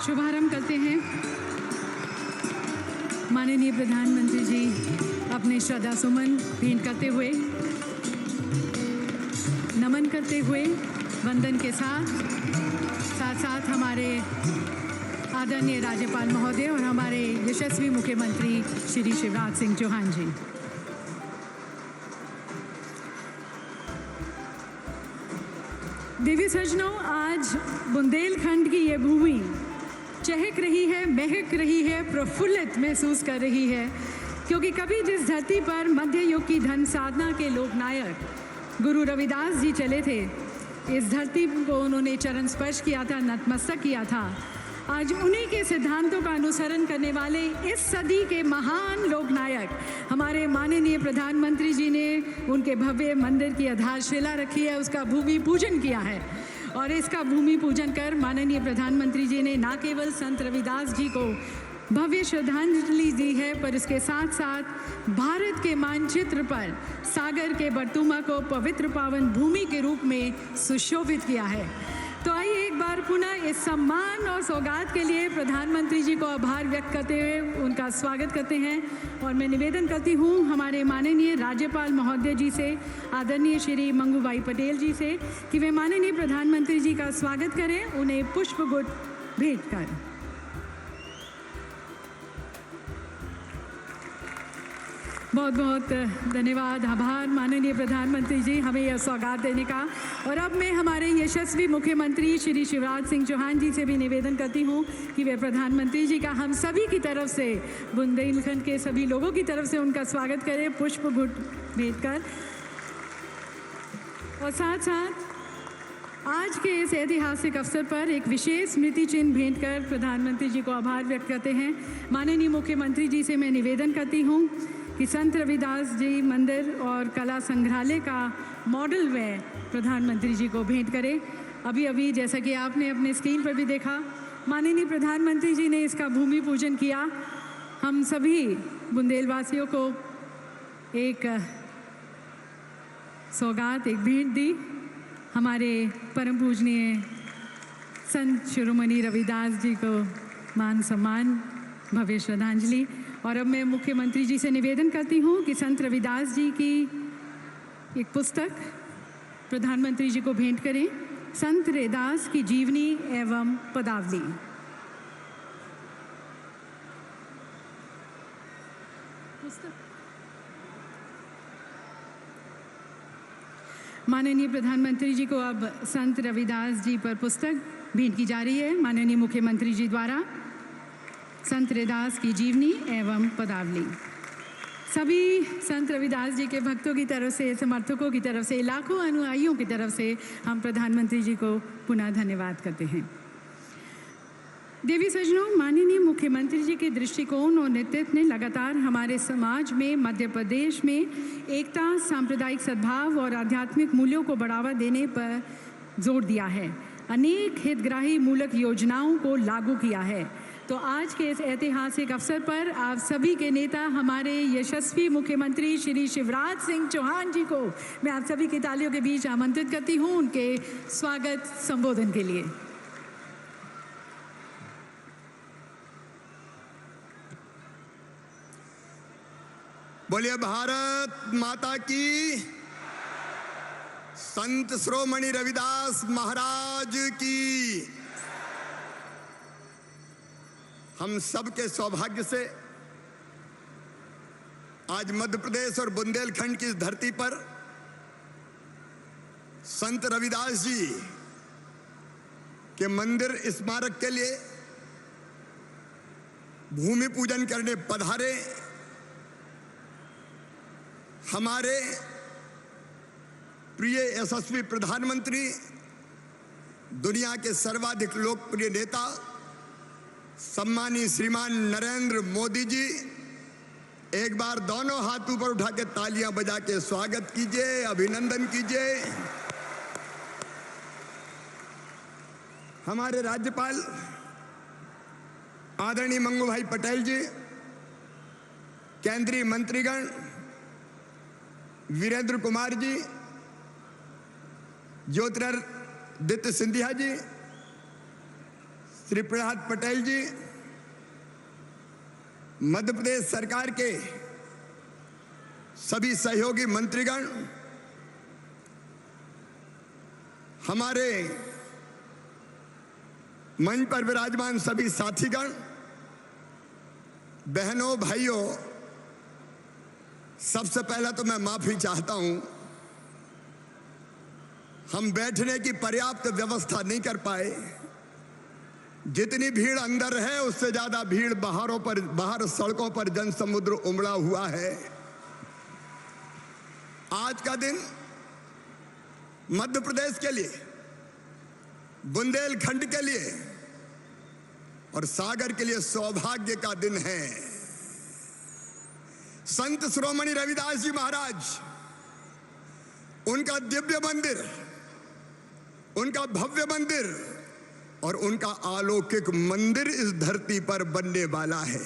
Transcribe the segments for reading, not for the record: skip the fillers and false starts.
शुभारंभ करते हैं। माननीय प्रधानमंत्री जी अपने श्रद्धा सुमन भेंट करते हुए, नमन करते हुए, वंदन के साथ साथ हमारे आदरणीय राज्यपाल महोदय और हमारे यशस्वी मुख्यमंत्री श्री शिवराज सिंह चौहान जी। देवी सज्जनों, आज बुंदेलखंड की ये भूमि चहक रही है, महक रही है, प्रफुल्लित महसूस कर रही है, क्योंकि कभी जिस धरती पर मध्य युग की धन साधना के लोकनायक गुरु रविदास जी चले थे, इस धरती को उन्होंने चरण स्पर्श किया था, नतमस्तक किया था। आज उन्हीं के सिद्धांतों का अनुसरण करने वाले इस सदी के महान लोकनायक हमारे माननीय प्रधानमंत्री जी ने उनके भव्य मंदिर की आधारशिला रखी है, उसका भूमि पूजन किया है। और इसका भूमि पूजन कर माननीय प्रधानमंत्री जी ने न केवल संत रविदास जी को भव्य श्रद्धांजलि दी है, पर इसके साथ साथ भारत के मानचित्र पर सागर के बरतुमा को पवित्र पावन भूमि के रूप में सुशोभित किया है। तो आइए एक बार पुनः इस सम्मान और सौगात के लिए प्रधानमंत्री जी को आभार व्यक्त करते हुए उनका स्वागत करते हैं। और मैं निवेदन करती हूँ हमारे माननीय राज्यपाल महोदय जी से, आदरणीय श्री मंगू भाई पटेल जी से, कि वे माननीय प्रधानमंत्री जी का स्वागत करें, उन्हें पुष्पगुच्छ भेंट कर। बहुत बहुत धन्यवाद, आभार माननीय प्रधानमंत्री जी हमें यह सौगात देने का। और अब मैं हमारे यशस्वी मुख्यमंत्री श्री शिवराज सिंह चौहान जी से भी निवेदन करती हूँ कि वे प्रधानमंत्री जी का हम सभी की तरफ से, बुंदेलखंड के सभी लोगों की तरफ से उनका स्वागत करें पुष्पगुच्छ भेंट कर। और साथ साथ आज के इस ऐतिहासिक अवसर पर एक विशेष स्मृति चिन्ह भेंट कर प्रधानमंत्री जी को आभार व्यक्त करते हैं। माननीय मुख्यमंत्री जी से मैं निवेदन करती हूँ कि संत रविदास जी मंदिर और कला संग्रहालय का मॉडल वे प्रधानमंत्री जी को भेंट करें। अभी जैसा कि आपने अपने स्क्रीन पर भी देखा, माननीय प्रधानमंत्री जी ने इसका भूमि पूजन किया। हम सभी बुंदेलवासियों को एक सौगात, एक भेंट दी, हमारे परम पूजनीय संत शिरोमणि रविदास जी को मान सम्मान, भव्य श्रद्धांजलि। और अब मैं मुख्यमंत्री जी से निवेदन करती हूँ कि संत रविदास जी की एक पुस्तक प्रधानमंत्री जी को भेंट करें, संत रविदास की जीवनी एवं पदावली। माननीय प्रधानमंत्री जी को अब संत रविदास जी पर पुस्तक भेंट की जा रही है माननीय मुख्यमंत्री जी द्वारा, संत रविदास की जीवनी एवं पदावली। सभी संत रविदास जी के भक्तों की तरफ से, समर्थकों की तरफ से, लाखों अनुयायियों की तरफ से हम प्रधानमंत्री जी को पुनः धन्यवाद करते हैं। देवी सज्जनों, माननीय मुख्यमंत्री जी के दृष्टिकोण और नेतृत्व ने लगातार हमारे समाज में, मध्य प्रदेश में एकता, सांप्रदायिक सद्भाव और आध्यात्मिक मूल्यों को बढ़ावा देने पर जोर दिया है। अनेक हितग्राही मूलक योजनाओं को लागू किया है। तो आज के इस ऐतिहासिक अवसर पर आप सभी के नेता, हमारे यशस्वी मुख्यमंत्री श्री शिवराज सिंह चौहान जी को मैं आप सभी की तालियों के बीच आमंत्रित करती हूं उनके स्वागत संबोधन के लिए। बोलिए भारत माता की, संत शिरोमणि रविदास महाराज की। हम सब के सौभाग्य से आज मध्य प्रदेश और बुंदेलखंड की इस धरती पर संत रविदास जी के मंदिर स्मारक के लिए भूमि पूजन करने पधारे हमारे प्रिय यशस्वी प्रधानमंत्री, दुनिया के सर्वाधिक लोकप्रिय नेता सम्मानीय श्रीमान नरेंद्र मोदी जी। एक बार दोनों हाथ ऊपर उठा के तालियां बजा के स्वागत कीजिए, अभिनंदन कीजिए। हमारे राज्यपाल आदरणीय मंगू भाई पटेल जी, केंद्रीय मंत्रीगण वीरेंद्र कुमार जी, ज्योतिरादित्य सिंधिया जी, श्री प्रहलाद पटेल जी, मध्य प्रदेश सरकार के सभी सहयोगी मंत्रीगण, हमारे मंच पर विराजमान सभी साथीगण, बहनों भाइयों, सबसे पहले तो मैं माफी चाहता हूं, हम बैठने की पर्याप्त व्यवस्था नहीं कर पाए। जितनी भीड़ अंदर है उससे ज्यादा भीड़ बाहर सड़कों पर जनसमुद्र उमड़ा हुआ है। आज का दिन मध्य प्रदेश के लिए, बुंदेलखंड के लिए और सागर के लिए सौभाग्य का दिन है। संत शिरोमणि रविदास जी महाराज, उनका दिव्य मंदिर, उनका भव्य मंदिर और उनका अलौकिक मंदिर इस धरती पर बनने वाला है।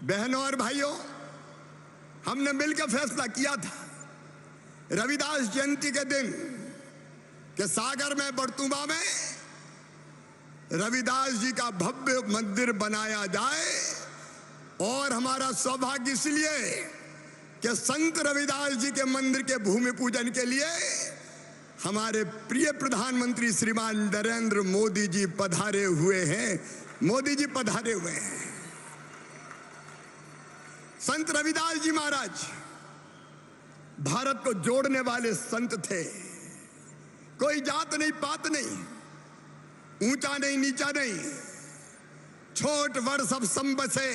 बहनों और भाइयों, हमने मिलकर फैसला किया था रविदास जयंती के दिन कि सागर में, बड़तुमा में रविदास जी का भव्य मंदिर बनाया जाए। और हमारा सौभाग्य इसलिए कि संत रविदास जी के मंदिर के भूमि पूजन के लिए हमारे प्रिय प्रधानमंत्री श्रीमान नरेंद्र मोदी जी पधारे हुए हैं। मोदी जी पधारे हुए हैं। संत रविदास जी महाराज भारत को जोड़ने वाले संत थे। कोई जात नहीं, पात नहीं, ऊंचा नहीं, नीचा नहीं, छोट बड़ सब संबसे,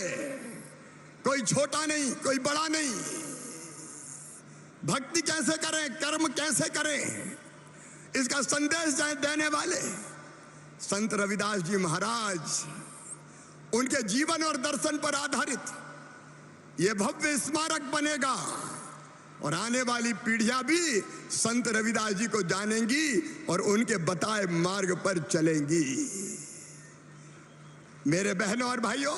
कोई छोटा नहीं, कोई बड़ा नहीं। भक्ति कैसे करें, कर्म कैसे करें, इसका संदेश देने वाले संत रविदास जी महाराज, उनके जीवन और दर्शन पर आधारित यह भव्य स्मारक बनेगा और आने वाली पीढ़ियां भी संत रविदास जी को जानेंगी और उनके बताए मार्ग पर चलेंगी। मेरे बहनों और भाइयों,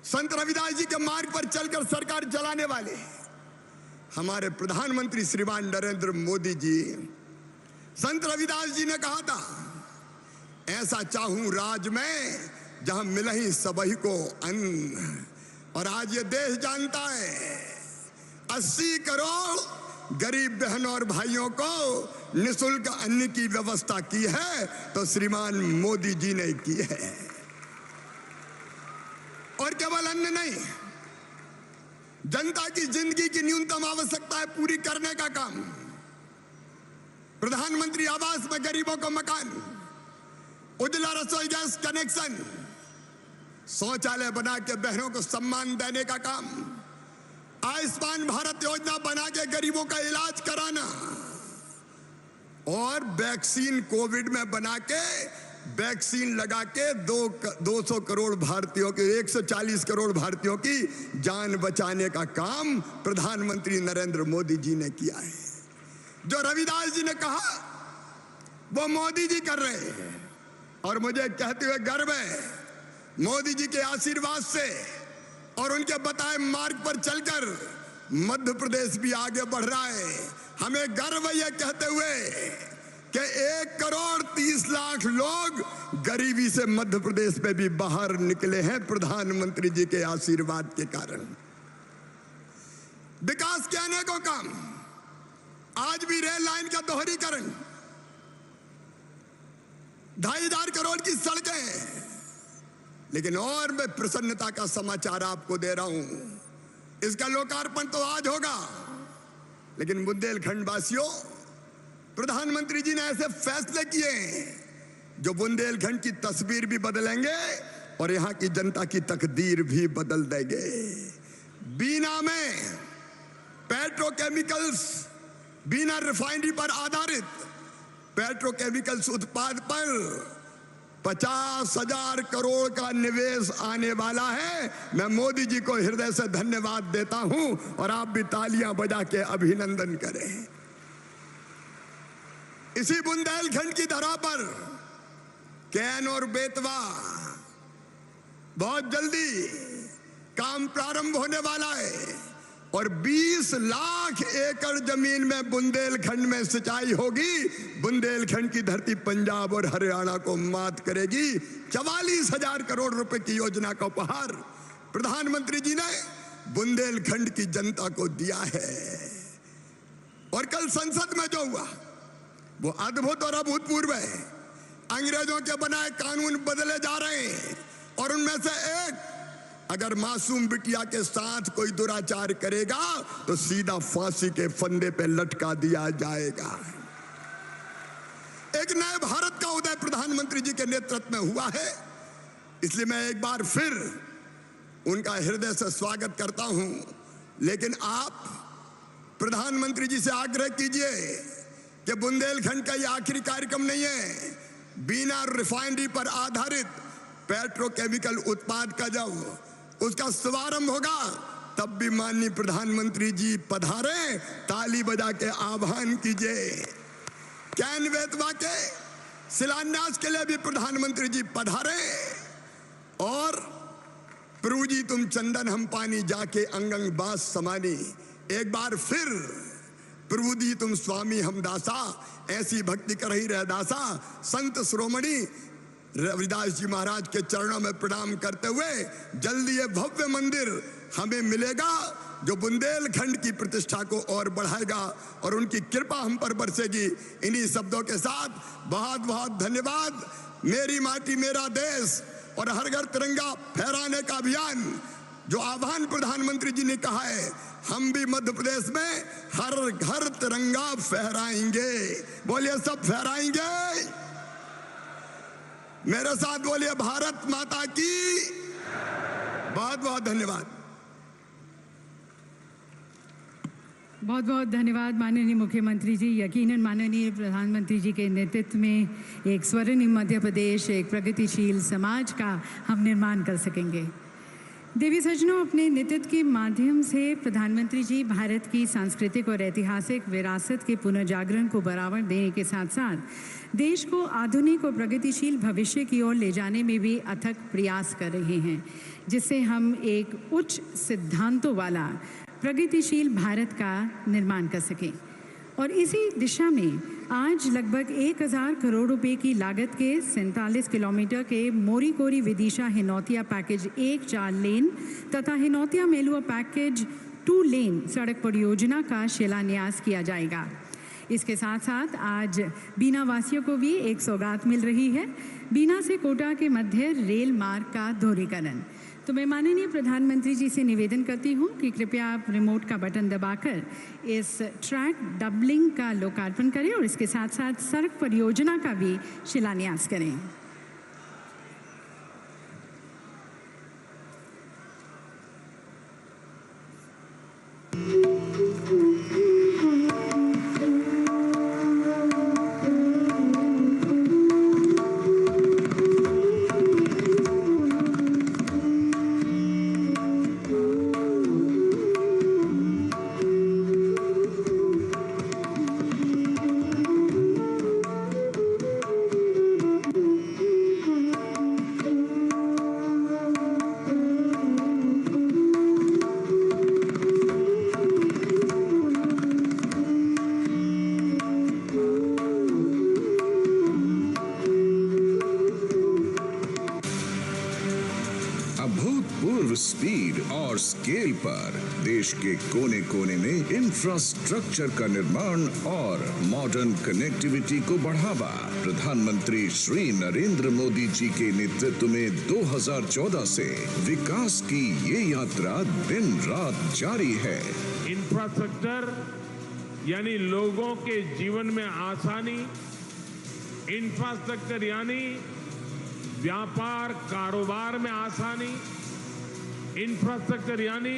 संत रविदास जी के मार्ग पर चलकर सरकार चलाने वाले हमारे प्रधानमंत्री श्रीमान नरेंद्र मोदी जी, संत रविदास जी ने कहा था, ऐसा चाहूं राज में जहां मिलहि सबही को अन्न। और आज ये देश जानता है 80 करोड़ गरीब बहनों और भाइयों को निःशुल्क अन्न की व्यवस्था की है तो श्रीमान मोदी जी ने की है। और केवल अन्न नहीं, जनता की जिंदगी की न्यूनतम आवश्यकताएं पूरी करने का काम। प्रधानमंत्री आवास में गरीबों को मकान, उज्ज्वला रसोई गैस कनेक्शन, शौचालय बना के बहनों को सम्मान देने का काम, आयुष्मान भारत योजना बना के गरीबों का इलाज कराना और वैक्सीन कोविड में बना के वैक्सीन लगा के 200 करोड़ भारतीयों के 140 करोड़ भारतीयों की जान बचाने का काम प्रधानमंत्री नरेंद्र मोदी जी ने किया है। जो रविदास जी ने कहा वो मोदी जी कर रहे हैं और मुझे कहते हुए गर्व है, मोदी जी के आशीर्वाद से और उनके बताए मार्ग पर चलकर मध्य प्रदेश भी आगे बढ़ रहा है। हमें गर्व है यह कहते हुए कि 1,30,00,000 लोग गरीबी से मध्य प्रदेश में भी बाहर निकले हैं प्रधानमंत्री जी के आशीर्वाद के कारण। विकास के अनेकों काम, आज भी रेल लाइन का दोहरीकरण, 2,500 करोड़ की सड़कें। लेकिन और मैं प्रसन्नता का समाचार आपको दे रहा हूं, इसका लोकार्पण तो आज होगा, लेकिन बुंदेलखंड वासियों, प्रधानमंत्री जी ने ऐसे फैसले किए जो बुंदेलखंड की तस्वीर भी बदलेंगे और यहां की जनता की तकदीर भी बदल देंगे। बीना में पेट्रोकेमिकल्स, बीना रिफाइनरी पर आधारित पेट्रोकेमिकल्स उत्पाद पर 50,000 करोड़ का निवेश आने वाला है। मैं मोदी जी को हृदय से धन्यवाद देता हूं और आप भी तालियां बजा के अभिनंदन करें। इसी बुंदेलखंड की धरा पर कैन और बेतवा बहुत जल्दी काम प्रारंभ होने वाला है। और 20 लाख एकड़ जमीन में बुंदेलखंड में सिंचाई होगी। बुंदेलखंड की धरती पंजाब और हरियाणा को मात करेगी। 44,000 करोड़ रुपए की योजना का उपहार प्रधानमंत्री जी ने बुंदेलखंड की जनता को दिया है। और कल संसद में जो हुआ वो अद्भुत और अभूतपूर्व है। अंग्रेजों के बनाए कानून बदले जा रहे हैं और उनमें से एक, अगर मासूम बिटिया के साथ कोई दुराचार करेगा तो सीधा फांसी के फंदे पे लटका दिया जाएगा। एक नए भारत का उदय प्रधानमंत्री जी के नेतृत्व में हुआ है। इसलिए मैं एक बार फिर उनका हृदय से स्वागत करता हूं। लेकिन आप प्रधानमंत्री जी से आग्रह कीजिए कि बुंदेलखंड का यह आखिरी कार्यक्रम नहीं है। बिना रिफाइनरी पर आधारित पेट्रोकेमिकल उत्पाद का जब उसका शुभारंभ होगा तब भी माननीय प्रधानमंत्री जी पधारे, ताली बजा के आह्वान कीजिए। कैन बेतवा के शिलान्यास के लिए भी प्रधानमंत्री जी पधारे। और प्रभु जी तुम चंदन हम पानी जाके अंगंग बास समानी। एक बार फिर प्रभु जी तुम स्वामी हम दासा, ऐसी भक्ति कर ही रह दासा। संत श्रोमणी रविदास जी महाराज के चरणों में प्रणाम करते हुए जल्दी ये भव्य मंदिर हमें मिलेगा जो बुंदेलखंड की प्रतिष्ठा को और बढ़ाएगा और उनकी कृपा हम पर बरसेगी। इन्हीं शब्दों के साथ बहुत बहुत धन्यवाद। मेरी माटी मेरा देश और हर घर तिरंगा फहराने का अभियान जो आह्वान प्रधानमंत्री जी ने कहा है, हम भी मध्य प्रदेश में हर घर तिरंगा फहराएंगे। बोलिए सब फहराएंगे। मेरे साथ बोलिए भारत माता की। बहुत बहुत धन्यवाद। बहुत बहुत धन्यवाद माननीय मुख्यमंत्री जी। यकीनन माननीय प्रधानमंत्री जी के नेतृत्व में एक स्वर्णिम मध्य प्रदेश, एक प्रगतिशील समाज का हम निर्माण कर सकेंगे। देवी सज्जनों, अपने नेतृत्व के माध्यम से प्रधानमंत्री जी भारत की सांस्कृतिक और ऐतिहासिक विरासत के पुनर्जागरण को बढ़ावा देने के साथ साथ देश को आधुनिक और प्रगतिशील भविष्य की ओर ले जाने में भी अथक प्रयास कर रहे हैं, जिससे हम एक उच्च सिद्धांतों वाला प्रगतिशील भारत का निर्माण कर सकें। और इसी दिशा में आज लगभग 1,000 करोड़ रुपए की लागत के 47 किलोमीटर के मोरीकोरी विदिशा हिनौतिया पैकेज 1-4 लेन तथा हिनौतिया मेलुआ पैकेज 2 लेन सड़क परियोजना का शिलान्यास किया जाएगा। इसके साथ साथ आज बीना वासियों को भी एक सौगात मिल रही है, बीना से कोटा के मध्य रेल मार्ग का दोहरीकरण। तो मैं माननीय प्रधानमंत्री जी से निवेदन करती हूँ कि कृपया आप रिमोट का बटन दबाकर इस ट्रैक डबलिंग का लोकार्पण करें और इसके साथ साथ सड़क परियोजना का भी शिलान्यास करें। स्पीड और स्केल पर देश के कोने कोने में इंफ्रास्ट्रक्चर का निर्माण और मॉडर्न कनेक्टिविटी को बढ़ावा। प्रधानमंत्री श्री नरेंद्र मोदी जी के नेतृत्व में 2014 से विकास की ये यात्रा दिन रात जारी है। इंफ्रास्ट्रक्चर यानी लोगों के जीवन में आसानी, इंफ्रास्ट्रक्चर यानी व्यापार कारोबार में आसानी, इंफ्रास्ट्रक्चर यानी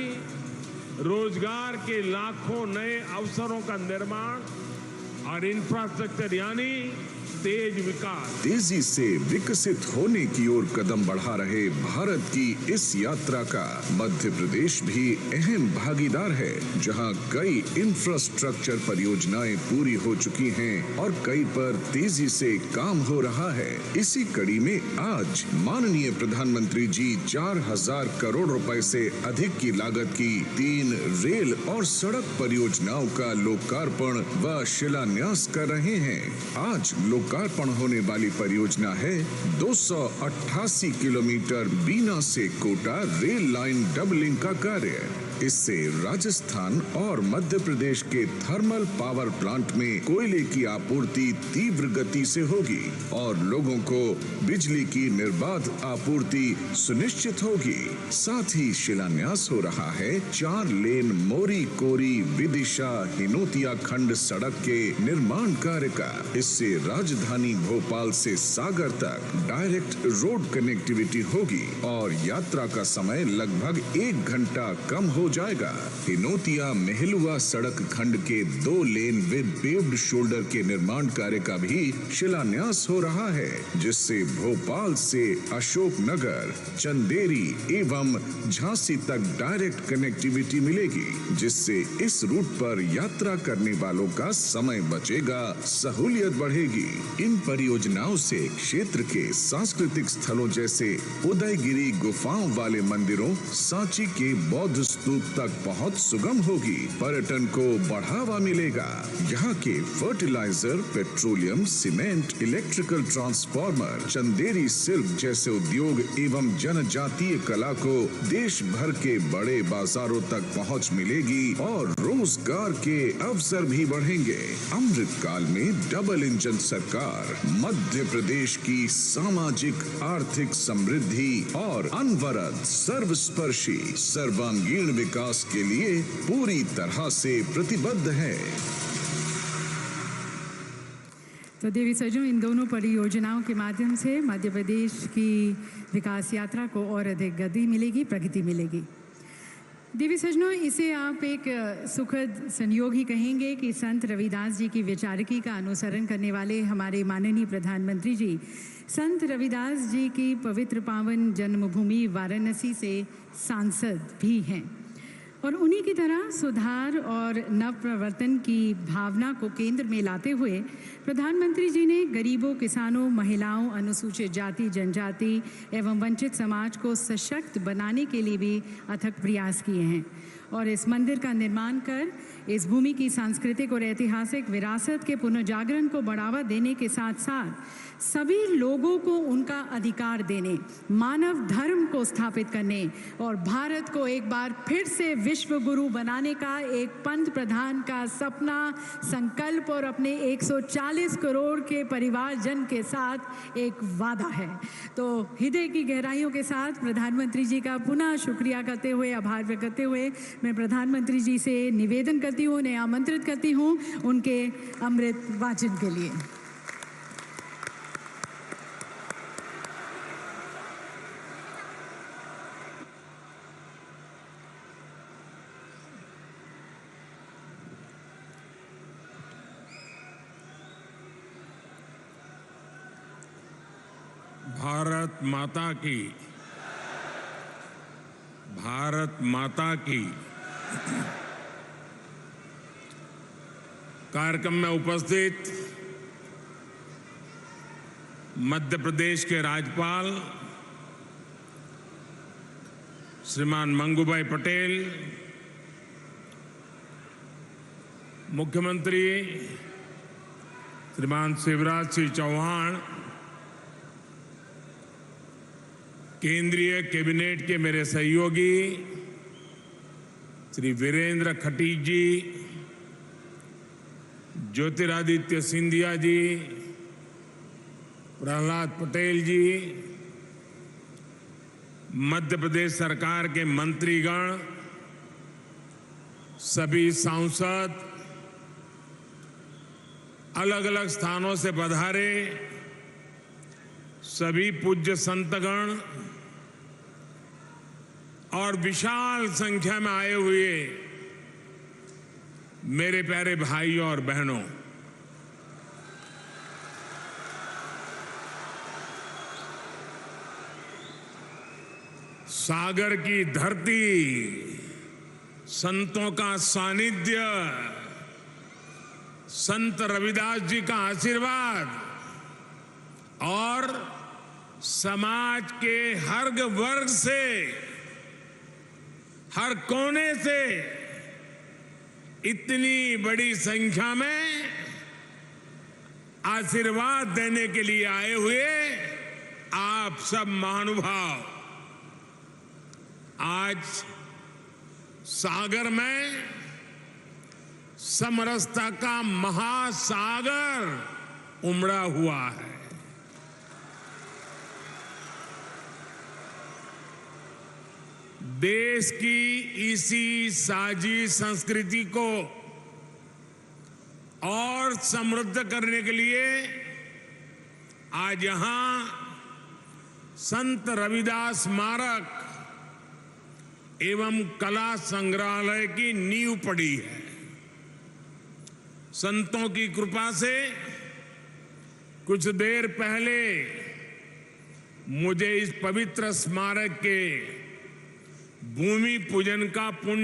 रोजगार के लाखों नए अवसरों का निर्माण और इंफ्रास्ट्रक्चर यानी तेज विकास, तेजी से विकसित होने की ओर कदम बढ़ा रहे भारत की इस यात्रा का मध्य प्रदेश भी अहम भागीदार है, जहां कई इंफ्रास्ट्रक्चर परियोजनाएं पूरी हो चुकी हैं और कई पर तेजी से काम हो रहा है। इसी कड़ी में आज माननीय प्रधानमंत्री जी 4000 करोड़ रुपए से अधिक की लागत की 3 रेल और सड़क परियोजनाओं का लोकार्पण व शिलान्यास कर रहे हैं। आज लोकार्पण होने वाली परियोजना है 288 किलोमीटर बीना से कोटा रेल लाइन डबलिंग का कार्य। इससे राजस्थान और मध्य प्रदेश के थर्मल पावर प्लांट में कोयले की आपूर्ति तीव्र गति से होगी और लोगों को बिजली की निर्बाध आपूर्ति सुनिश्चित होगी। साथ ही शिलान्यास हो रहा है 4 लेन मोरी कोरी विदिशा हिनोतिया खंड सड़क के निर्माण कार्य का। इससे राजधानी भोपाल से सागर तक डायरेक्ट रोड कनेक्टिविटी होगी और यात्रा का समय लगभग 1 घंटा कम हो जाएगा। हिनोतिया मेहलुआ सड़क खंड के 2 लेन विद पेव्ड शोल्डर के निर्माण कार्य का भी शिलान्यास हो रहा है, जिससे भोपाल से अशोकनगर, चंदेरी एवं झांसी तक डायरेक्ट कनेक्टिविटी मिलेगी, जिससे इस रूट पर यात्रा करने वालों का समय बचेगा, सहूलियत बढ़ेगी। इन परियोजनाओं से क्षेत्र के सांस्कृतिक स्थलों जैसे उदयगिरी गुफाओं वाले मंदिरों, सांची के बौद्ध स्तूप तक पहुंच सुगम होगी, पर्यटन को बढ़ावा मिलेगा। यहाँ के fertiliser, petroleum, cement, electrical transformer, Chanderi silk जैसे उद्योग एवं जनजातीय कला को देश भर के बड़े बाजारों तक पहुंच मिलेगी और रोजगार के अवसर भी बढ़ेंगे। अमृत काल में डबल इंजन सरकार मध्य प्रदेश की सामाजिक आर्थिक समृद्धि और अनवरत सर्वस्पर्शी सर्वांगीण विकास के लिए पूरी तरह से प्रतिबद्ध है। तो देवी सज्जनों, इन दोनों परियोजनाओं के माध्यम से मध्य प्रदेश की विकास यात्रा को और अधिक गति मिलेगी, प्रगति मिलेगी। देवी सज्जनों, इसे आप एक सुखद संयोग ही कहेंगे कि संत रविदास जी की विचारकी का अनुसरण करने वाले हमारे माननीय प्रधानमंत्री जी संत रविदास जी की पवित्र पावन जन्मभूमि वाराणसी से सांसद भी हैं और उन्हीं की तरह सुधार और नव प्रवर्तन की भावना को केंद्र में लाते हुए प्रधानमंत्री जी ने गरीबों, किसानों, महिलाओं, अनुसूचित जाति, जनजाति एवं वंचित समाज को सशक्त बनाने के लिए भी अथक प्रयास किए हैं और इस मंदिर का निर्माण कर इस भूमि की सांस्कृतिक और ऐतिहासिक विरासत के पुनर्जागरण को बढ़ावा देने के साथ साथ सभी लोगों को उनका अधिकार देने, मानव धर्म को स्थापित करने और भारत को एक बार फिर से विश्व गुरु बनाने का एक पंत प्रधान का सपना, संकल्प और अपने 140 करोड़ के परिवारजन के साथ एक वादा है। तो हृदय की गहराइयों के साथ प्रधानमंत्री जी का पुनः शुक्रिया करते हुए, आभार व्यक्त करते हुए मैं प्रधानमंत्री जी से निवेदन करती हूँ, उन्हें आमंत्रित करती हूँ उनके अमृत वाचन के लिए। भारत माता की कार्यक्रम में उपस्थित मध्य प्रदेश के राज्यपाल श्रीमान मंगूभाई पटेल, मुख्यमंत्री श्रीमान शिवराज सिंह चौहान, केंद्रीय कैबिनेट के मेरे सहयोगी श्री वीरेंद्र खटीक जी, ज्योतिरादित्य सिंधिया जी, प्रहलाद पटेल जी, मध्य प्रदेश सरकार के मंत्रीगण, सभी सांसद, अलग अलग स्थानों से पधारे सभी पूज्य संतगण और विशाल संख्या में आए हुए मेरे प्यारे भाइयों और बहनों, सागर की धरती, संतों का सानिध्य, संत रविदास जी का आशीर्वाद और समाज के हर वर्ग से, हर कोने से इतनी बड़ी संख्या में आशीर्वाद देने के लिए आए हुए आप सब महानुभाव, आज सागर में समरसता का महासागर उमड़ा हुआ है। देश की इसी साझी संस्कृति को और समृद्ध करने के लिए आज यहां संत रविदास स्मारक एवं कला संग्रहालय की नींव पड़ी है। संतों की कृपा से कुछ देर पहले मुझे इस पवित्र स्मारक के भूमि पूजन का पुण्य